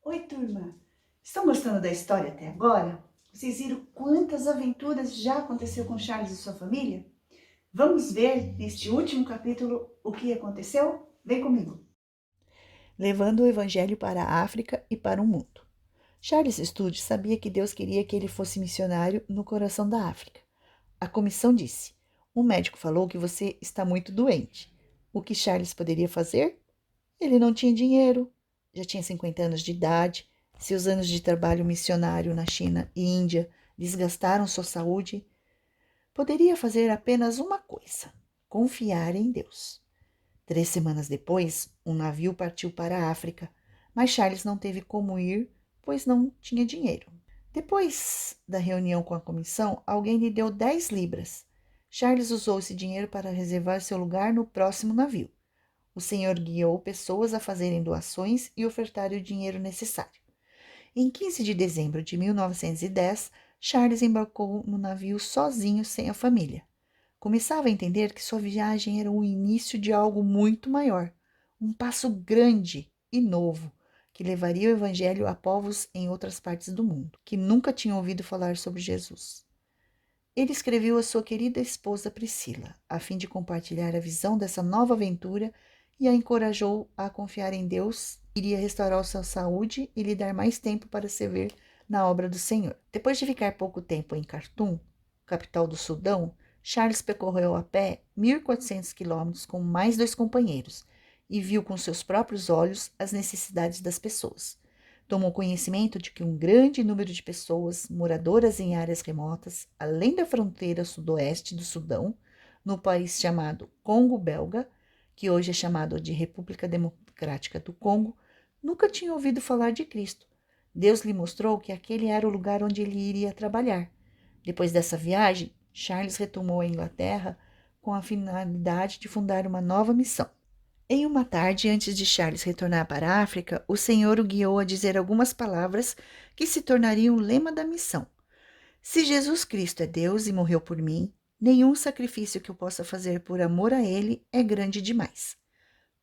Oi, turma! Estão gostando da história até agora? Vocês viram quantas aventuras já aconteceu com Charles e sua família? Vamos ver neste último capítulo o que aconteceu? Vem comigo! Levando o evangelho para a África e para o mundo. Charles Studi sabia que Deus queria que ele fosse missionário no coração da África. A comissão disse: "O médico falou que você está muito doente." O que Charles poderia fazer? Ele não tinha dinheiro, já tinha 50 anos de idade, seus anos de trabalho missionário na China e Índia desgastaram sua saúde. Poderia fazer apenas uma coisa: confiar em Deus. 3 semanas depois, um navio partiu para a África, mas Charles não teve como ir, pois não tinha dinheiro. Depois da reunião com a comissão, alguém lhe deu 10 libras. Charles usou esse dinheiro para reservar seu lugar no próximo navio. O Senhor guiou pessoas a fazerem doações e ofertarem o dinheiro necessário. Em 15 de dezembro de 1910, Charles embarcou no navio sozinho, sem a família. Começava a entender que sua viagem era o início de algo muito maior, um passo grande e novo, que levaria o evangelho a povos em outras partes do mundo, que nunca tinham ouvido falar sobre Jesus. Ele escreveu a sua querida esposa Priscila, a fim de compartilhar a visão dessa nova aventura e a encorajou a confiar em Deus, que iria restaurar sua saúde e lhe dar mais tempo para servir na obra do Senhor. Depois de ficar pouco tempo em Khartoum, capital do Sudão, Charles percorreu a pé 1.400 quilômetros com mais 2 companheiros e viu com seus próprios olhos as necessidades das pessoas. Tomou conhecimento de que um grande número de pessoas, moradoras em áreas remotas, além da fronteira sudoeste do Sudão, no país chamado Congo Belga, que hoje é chamado de República Democrática do Congo, nunca tinham ouvido falar de Cristo. Deus lhe mostrou que aquele era o lugar onde ele iria trabalhar. Depois dessa viagem, Charles retomou a Inglaterra com a finalidade de fundar uma nova missão. Em uma tarde, antes de Charles retornar para a África, o Senhor o guiou a dizer algumas palavras que se tornariam o lema da missão. Se Jesus Cristo é Deus e morreu por mim, nenhum sacrifício que eu possa fazer por amor a ele é grande demais.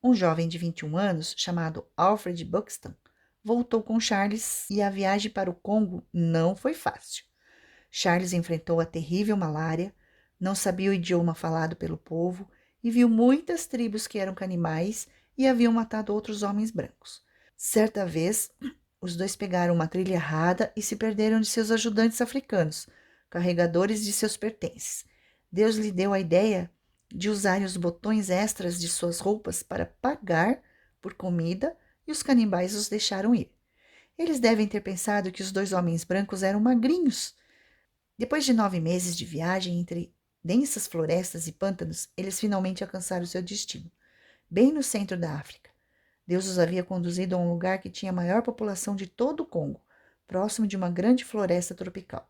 Um jovem de 21 anos, chamado Alfred Buxton, voltou com Charles e a viagem para o Congo não foi fácil. Charles enfrentou a terrível malária, não sabia o idioma falado pelo povo e viu muitas tribos que eram canibais e haviam matado outros homens brancos. Certa vez, os dois pegaram uma trilha errada e se perderam de seus ajudantes africanos, carregadores de seus pertences. Deus lhe deu a ideia de usarem os botões extras de suas roupas para pagar por comida e os canibais os deixaram ir. Eles devem ter pensado que os 2 homens brancos eram magrinhos. Depois de 9 meses de viagem entre densas florestas e pântanos, eles finalmente alcançaram seu destino, bem no centro da África. Deus os havia conduzido a um lugar que tinha a maior população de todo o Congo, próximo de uma grande floresta tropical.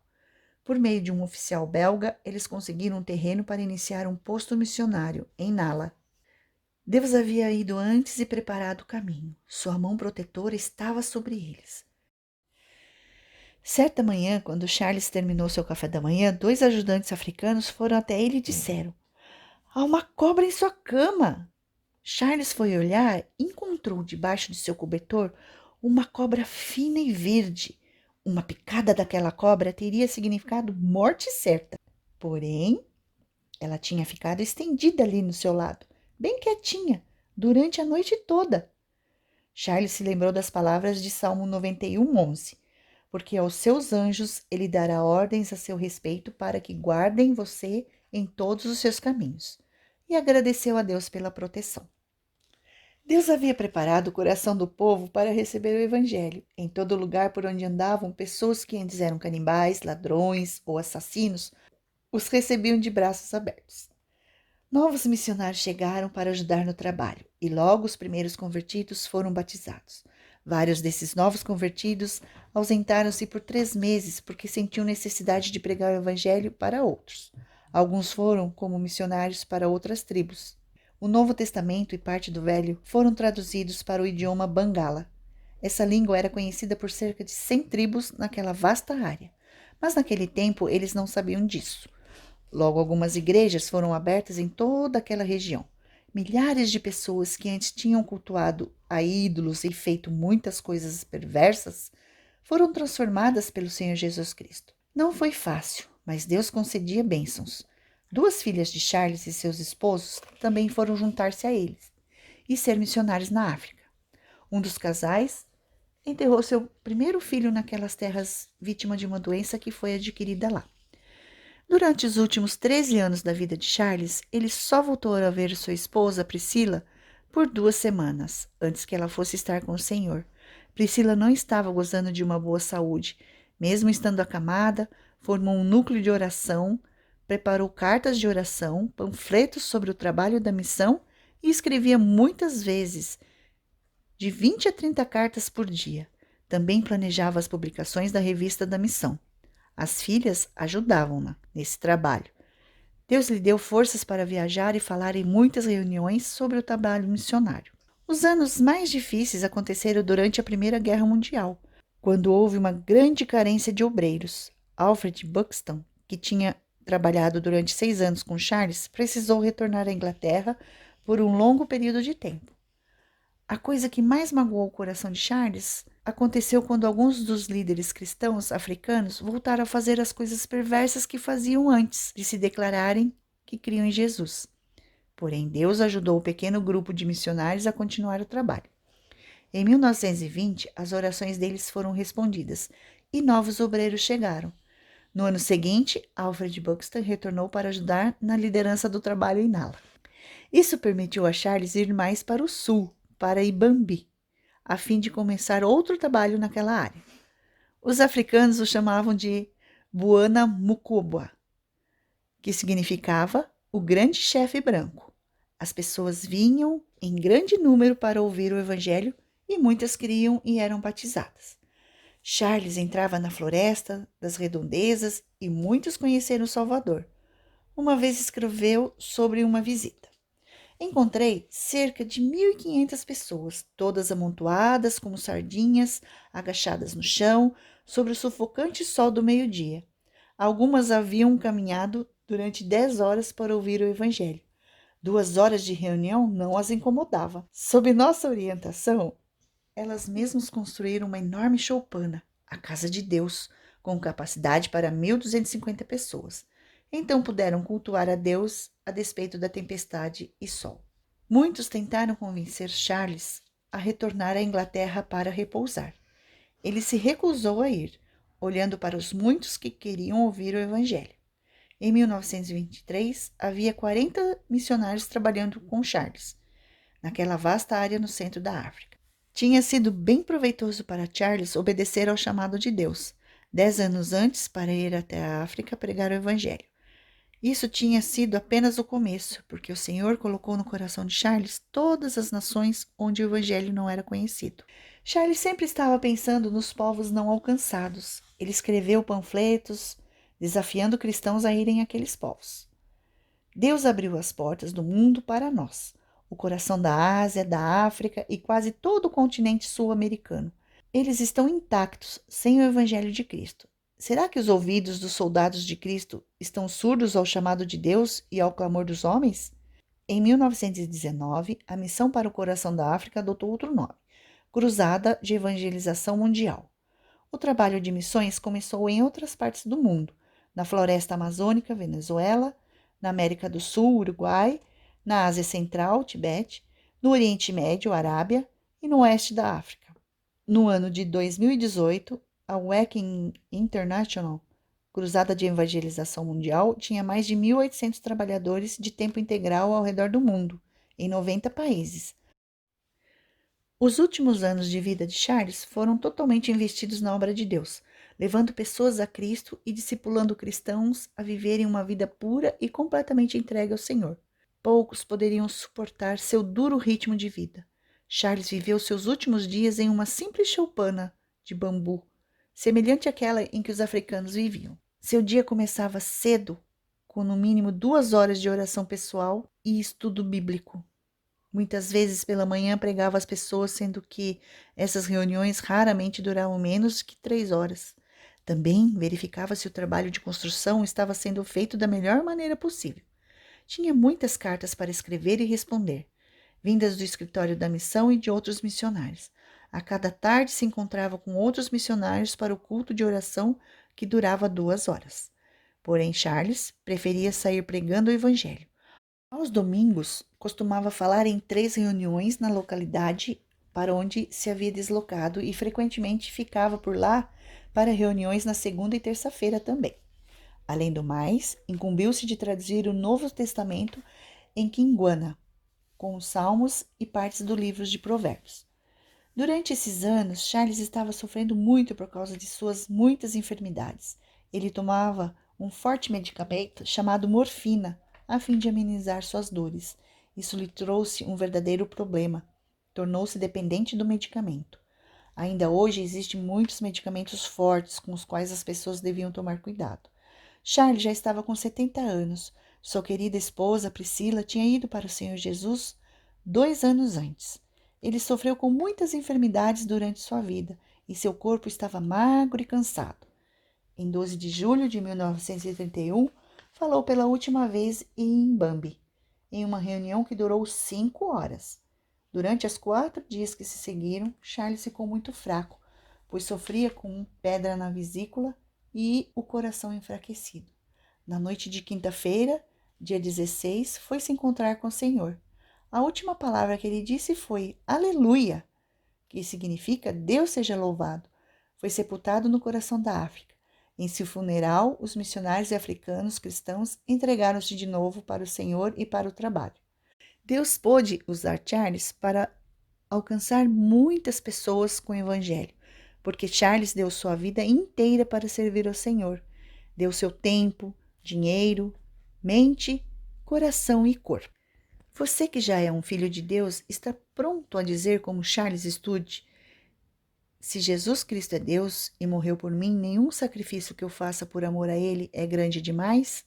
Por meio de um oficial belga, eles conseguiram um terreno para iniciar um posto missionário em Nala. Deus havia ido antes e preparado o caminho. Sua mão protetora estava sobre eles. Certa manhã, quando Charles terminou seu café da manhã, 2 ajudantes africanos foram até ele e disseram: "Há uma cobra em sua cama." Charles foi olhar e encontrou debaixo de seu cobertor uma cobra fina e verde. Uma picada daquela cobra teria significado morte certa. Porém, ela tinha ficado estendida ali no seu lado, bem quietinha, durante a noite toda. Charles se lembrou das palavras de Salmo 91:11. Porque aos seus anjos ele dará ordens a seu respeito para que guardem você em todos os seus caminhos. E agradeceu a Deus pela proteção. Deus havia preparado o coração do povo para receber o evangelho. Em todo lugar por onde andavam, pessoas que antes eram canibais, ladrões ou assassinos, os recebiam de braços abertos. Novos missionários chegaram para ajudar no trabalho, e logo os primeiros convertidos foram batizados. Vários desses novos convertidos ausentaram-se por 3 meses porque sentiam necessidade de pregar o evangelho para outros. Alguns foram como missionários para outras tribos. O Novo Testamento e parte do Velho foram traduzidos para o idioma Bangala. Essa língua era conhecida por cerca de 100 tribos naquela vasta área, mas naquele tempo eles não sabiam disso. Logo, algumas igrejas foram abertas em toda aquela região. Milhares de pessoas que antes tinham cultuado a ídolos e feito muitas coisas perversas foram transformadas pelo Senhor Jesus Cristo. Não foi fácil, mas Deus concedia bênçãos. Duas filhas de Charles e seus esposos também foram juntar-se a eles e ser missionários na África. Um dos casais enterrou seu primeiro filho naquelas terras vítima de uma doença que foi adquirida lá. Durante os últimos 13 anos da vida de Charles, ele só voltou a ver sua esposa, Priscila, por 2 semanas, antes que ela fosse estar com o Senhor. Priscila não estava gozando de uma boa saúde. Mesmo estando acamada, formou um núcleo de oração, preparou cartas de oração, panfletos sobre o trabalho da missão e escrevia muitas vezes, de 20 a 30 cartas por dia. Também planejava as publicações da revista da missão. As filhas ajudavam-na nesse trabalho. Deus lhe deu forças para viajar e falar em muitas reuniões sobre o trabalho missionário. Os anos mais difíceis aconteceram durante a Primeira Guerra Mundial, quando houve uma grande carência de obreiros. Alfred Buxton, que tinha trabalhado durante 6 anos com Charles, precisou retornar à Inglaterra por um longo período de tempo. A coisa que mais magoou o coração de Charles aconteceu quando alguns dos líderes cristãos africanos voltaram a fazer as coisas perversas que faziam antes de se declararem que criam em Jesus. Porém, Deus ajudou o pequeno grupo de missionários a continuar o trabalho. Em 1920, as orações deles foram respondidas e novos obreiros chegaram. No ano seguinte, Alfred Buxton retornou para ajudar na liderança do trabalho em Nala. Isso permitiu a Charles ir mais para o sul, para Ibambi, a fim de começar outro trabalho naquela área. Os africanos o chamavam de Bwana Mukubwa, que significava o grande chefe branco. As pessoas vinham em grande número para ouvir o evangelho e muitas criam e eram batizadas. Charles entrava na floresta das redondezas e muitos conheceram o Salvador. Uma vez escreveu sobre uma visita. Encontrei cerca de 1.500 pessoas, todas amontoadas como sardinhas, agachadas no chão, sob o sufocante sol do meio-dia. Algumas haviam caminhado durante 10 horas para ouvir o evangelho. 2 horas de reunião não as incomodava. Sob nossa orientação, elas mesmas construíram uma enorme choupana, a Casa de Deus, com capacidade para 1.250 pessoas. Então puderam cultuar a Deus a despeito da tempestade e sol. Muitos tentaram convencer Charles a retornar à Inglaterra para repousar. Ele se recusou a ir, olhando para os muitos que queriam ouvir o evangelho. Em 1923, havia 40 missionários trabalhando com Charles, naquela vasta área no centro da África. Tinha sido bem proveitoso para Charles obedecer ao chamado de Deus, 10 anos antes, para ir até a África pregar o evangelho. Isso tinha sido apenas o começo, porque o Senhor colocou no coração de Charles todas as nações onde o evangelho não era conhecido. Charles sempre estava pensando nos povos não alcançados. Ele escreveu panfletos desafiando cristãos a irem àqueles povos. Deus abriu as portas do mundo para nós, o coração da Ásia, da África e quase todo o continente sul-americano. Eles estão intactos sem o evangelho de Cristo. Será que os ouvidos dos soldados de Cristo estão surdos ao chamado de Deus e ao clamor dos homens? Em 1919, a Missão para o Coração da África adotou outro nome, Cruzada de Evangelização Mundial. O trabalho de missões começou em outras partes do mundo, na floresta amazônica, Venezuela, na América do Sul, Uruguai, na Ásia Central, Tibete, no Oriente Médio, Arábia e no oeste da África. No ano de 2018, a Wacken International, Cruzada de Evangelização Mundial, tinha mais de 1.800 trabalhadores de tempo integral ao redor do mundo, em 90 países. Os últimos anos de vida de Charles foram totalmente investidos na obra de Deus, levando pessoas a Cristo e discipulando cristãos a viverem uma vida pura e completamente entregue ao Senhor. Poucos poderiam suportar seu duro ritmo de vida. Charles viveu seus últimos dias em uma simples choupana de bambu, semelhante àquela em que os africanos viviam. Seu dia começava cedo, com no mínimo 2 horas de oração pessoal e estudo bíblico. Muitas vezes pela manhã pregava às pessoas, sendo que essas reuniões raramente duravam menos que 3 horas. Também verificava se o trabalho de construção estava sendo feito da melhor maneira possível. Tinha muitas cartas para escrever e responder, vindas do escritório da missão e de outros missionários. A cada tarde se encontrava com outros missionários para o culto de oração que durava 2 horas. Porém, Charles preferia sair pregando o evangelho. Aos domingos, costumava falar em 3 reuniões na localidade para onde se havia deslocado e frequentemente ficava por lá para reuniões na segunda e terça-feira também. Além do mais, incumbiu-se de traduzir o Novo Testamento em Quinguana, com os Salmos e partes do livro de Provérbios. Durante esses anos, Charles estava sofrendo muito por causa de suas muitas enfermidades. Ele tomava um forte medicamento chamado morfina, a fim de amenizar suas dores. Isso lhe trouxe um verdadeiro problema. Tornou-se dependente do medicamento. Ainda hoje existem muitos medicamentos fortes com os quais as pessoas deviam tomar cuidado. Charles já estava com 70 anos. Sua querida esposa, Priscila, tinha ido para o Senhor Jesus 2 anos antes. Ele sofreu com muitas enfermidades durante sua vida e seu corpo estava magro e cansado. Em 12 de julho de 1931, falou pela última vez em Bambi, em uma reunião que durou 5 horas. Durante as 4 dias que se seguiram, Charles ficou muito fraco, pois sofria com pedra na vesícula e o coração enfraquecido. Na noite de quinta-feira, dia 16, foi se encontrar com o Senhor. A última palavra que ele disse foi Aleluia, que significa Deus seja louvado. Foi sepultado no coração da África. Em seu funeral, os missionários africanos cristãos entregaram-se de novo para o Senhor e para o trabalho. Deus pôde usar Charles para alcançar muitas pessoas com o Evangelho, porque Charles deu sua vida inteira para servir ao Senhor. Deu seu tempo, dinheiro, mente, coração e corpo. Você que já é um filho de Deus está pronto a dizer como Charles Studd: se Jesus Cristo é Deus e morreu por mim, nenhum sacrifício que eu faça por amor a Ele é grande demais?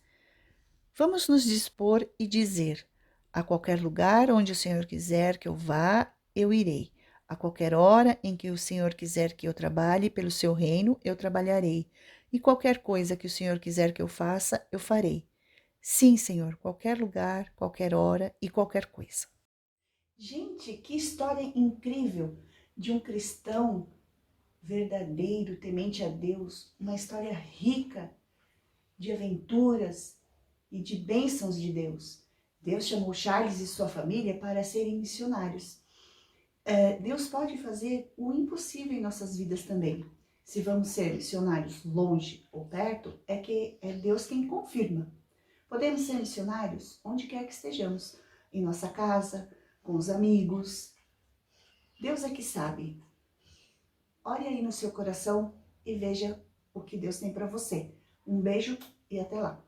Vamos nos dispor e dizer: a qualquer lugar onde o Senhor quiser que eu vá, eu irei. A qualquer hora em que o Senhor quiser que eu trabalhe pelo seu reino, eu trabalharei. E qualquer coisa que o Senhor quiser que eu faça, eu farei. Sim, Senhor, qualquer lugar, qualquer hora e qualquer coisa. Gente, que história incrível de um cristão verdadeiro, temente a Deus, uma história rica de aventuras e de bênçãos de Deus. Deus chamou Charles e sua família para serem missionários. Deus pode fazer o impossível em nossas vidas também. Se vamos ser missionários longe ou perto, é que é Deus quem confirma. Podemos ser missionários onde quer que estejamos, em nossa casa, com os amigos. Deus é que sabe. Olhe aí no seu coração e veja o que Deus tem para você. Um beijo e até lá.